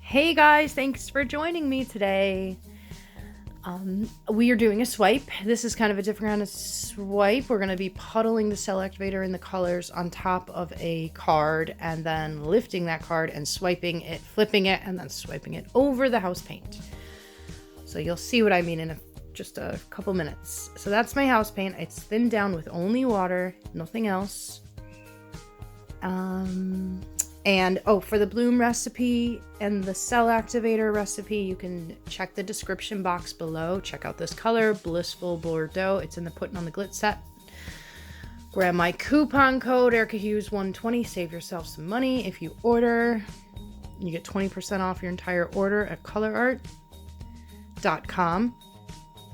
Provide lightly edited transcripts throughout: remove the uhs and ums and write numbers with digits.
Hey guys, thanks for joining me today. We are doing a swipe. This is kind of a different kind of swipe. We're going to be puddling the cell activator in the colors on top of a card and then lifting that card and swiping it, flipping it, and then swiping it over the house paint. So you'll see what I mean in just a couple minutes. So that's my house paint. It's thinned down with only water, nothing else. And for the bloom recipe and the cell activator recipe, you can check the description box below. Check out this color, Blissful Bordeaux. It's in the Putting on the Glitz set. Grab my coupon code, Hughes 120. Save yourself some money if you order. You get 20% off your entire order at Colourarte.com.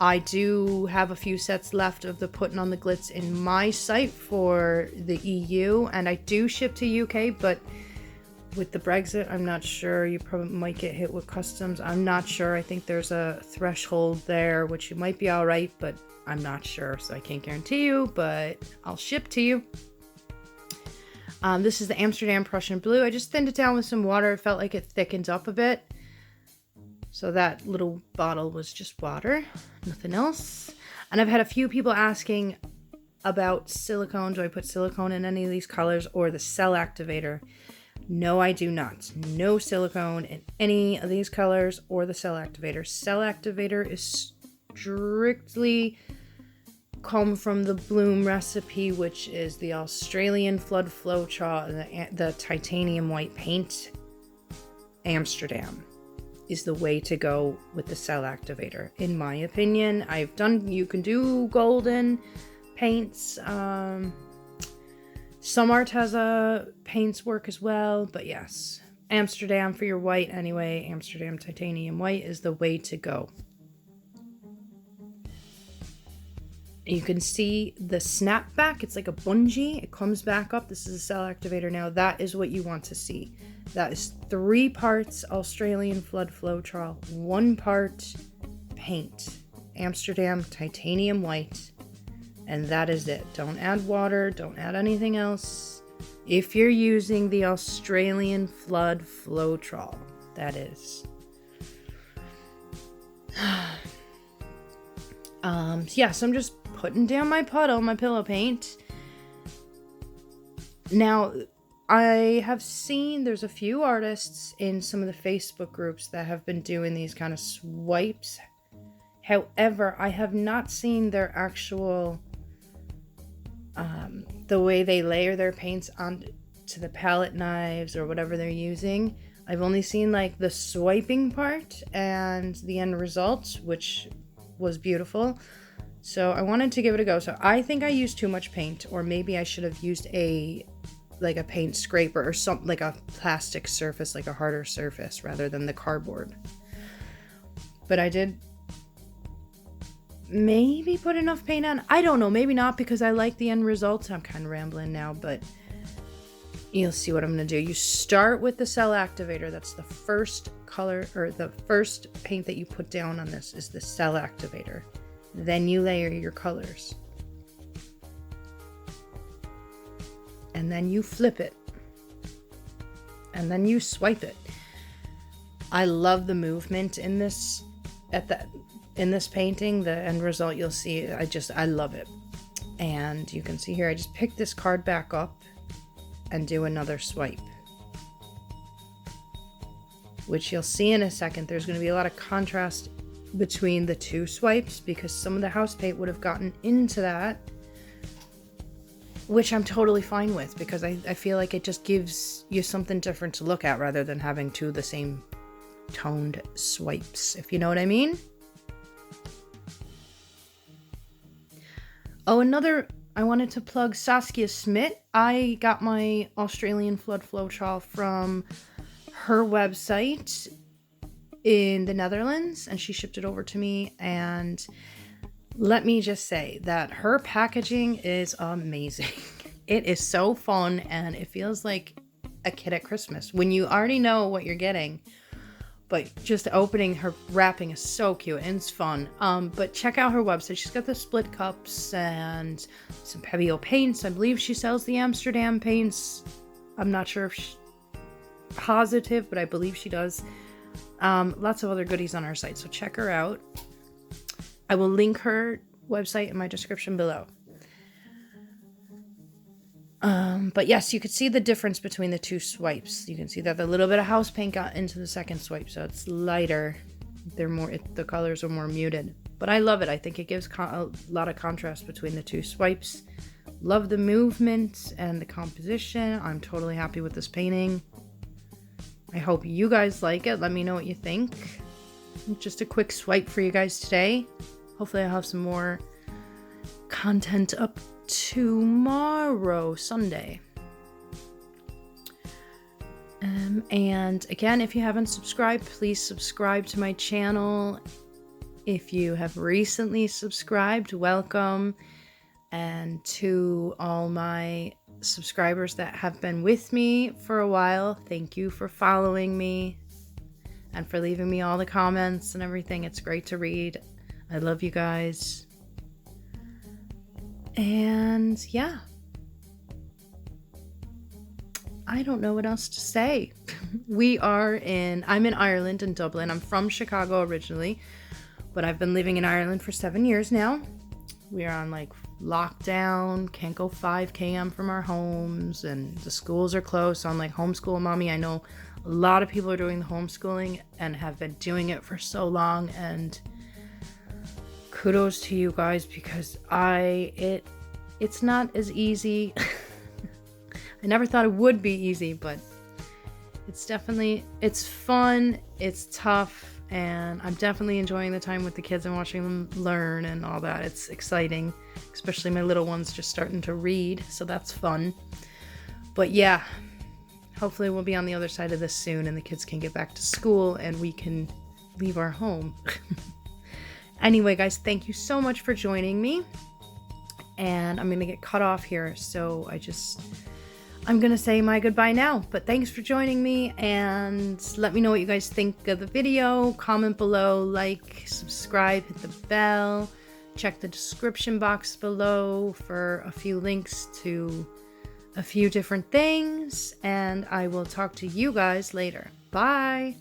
I do have a few sets left of the Putting on the Glitz in my site for the EU, and I do ship to UK, but with the Brexit, I'm not sure. You probably might get hit with customs. I'm not sure. I think there's a threshold there, which you might be all right, but I'm not sure, so I can't guarantee you, but I'll ship to you. This is the Amsterdam Prussian Blue. I just thinned it down with some water. It felt like it thickens up a bit. So that little bottle was just water, nothing else. And I've had a few people asking about silicone. Do I put silicone in any of these colors or the cell activator? No, I do not. No silicone in any of these colors or the cell activator. Cell activator is strictly come from the bloom recipe, which is the Australian Flood Floetrol and the titanium white paint. Amsterdam is the way to go with the cell activator, in my opinion. You can do golden paints. Some Arteza paints work as well, but yes, Amsterdam for your white anyway. Amsterdam Titanium White is the way to go. You can see the snapback. It's like a bungee. It comes back up. This is a cell activator now. That is what you want to see. That is 3 parts Australian Flood Floetrol, 1 part paint. Amsterdam Titanium White. And that is it. Don't add water. Don't add anything else. If you're using the Australian Flood Floetrol, that is. So I'm just putting down my puddle, my pillow paint. Now, I have seen there's a few artists in some of the Facebook groups that have been doing these kind of swipes. However, I have not seen their actual the way they layer their paints onto the palette knives or whatever they're using. I've only seen like the swiping part and the end result, which was beautiful. So I wanted to give it a go. So I think I used too much paint, or maybe I should have used a paint scraper or something, like a plastic surface, like a harder surface rather than the cardboard. But I did maybe put enough paint on. I don't know, maybe not, because I like the end result. I'm kind of rambling now, but you'll see what I'm going to do. You start with the cell activator. That's the first color, or the first paint that you put down on this is the cell activator. Then you layer your colors. And then you flip it. And then you swipe it. I love the movement in this painting. The end result, you'll see, I love it. And you can see here, I just pick this card back up and do another swipe, which you'll see in a second. There's going to be a lot of contrast between the 2 swipes because some of the house paint would have gotten into that, which I'm totally fine with, because I feel like it just gives you something different to look at rather than having 2 of the same toned swipes, if you know what I mean. I wanted to plug Saskia Smith. I got my Australian Flood Floetrol from her website in the Netherlands, and she shipped it over to me, and let me just say that her packaging is amazing. It is so fun, and it feels like a kid at Christmas when you already know what you're getting. But just opening her wrapping is so cute and it's fun. But check out her website. She's got the split cups and some Pebeo paints. I believe she sells the Amsterdam paints. I'm not sure if positive, but I believe she does. Lots of other goodies on our site, so check her out. I will link her website in my description below. But yes, you could see the difference between the two swipes. You can see that the little bit of house paint got into the second swipe, so it's lighter. The colors are more muted. But I love it. I think it gives a lot of contrast between the two swipes. Love the movement and the composition. I'm totally happy with this painting. I hope you guys like it. Let me know what you think. Just a quick swipe for you guys today. Hopefully I'll have some more content up tomorrow, Sunday. And again, if you haven't subscribed, please subscribe to my channel. If you have recently subscribed, welcome. And to all my subscribers that have been with me for a while, thank you for following me and for leaving me all the comments and everything. It's great to read. I love you guys. And yeah, I don't know what else to say. I'm in Ireland, in Dublin. I'm from Chicago originally, but I've been living in Ireland for 7 years now. We are on like lockdown, can't go 5 km from our homes, and the schools are closed. So I'm like, homeschool mommy. I know a lot of people are doing the homeschooling and have been doing it for so long, and kudos to you guys, because it's not as easy. I never thought it would be easy, but it's fun, it's tough, and I'm definitely enjoying the time with the kids and watching them learn and all that. It's exciting, especially my little one's just starting to read, so that's fun. But yeah, hopefully we'll be on the other side of this soon and the kids can get back to school and we can leave our home. Anyway, guys, thank you so much for joining me. And I'm going to get cut off here, so I'm going to say my goodbye now. But thanks for joining me, and let me know what you guys think of the video. Comment below, like, subscribe, hit the bell. Check the description box below for a few links to a few different things. And I will talk to you guys later. Bye!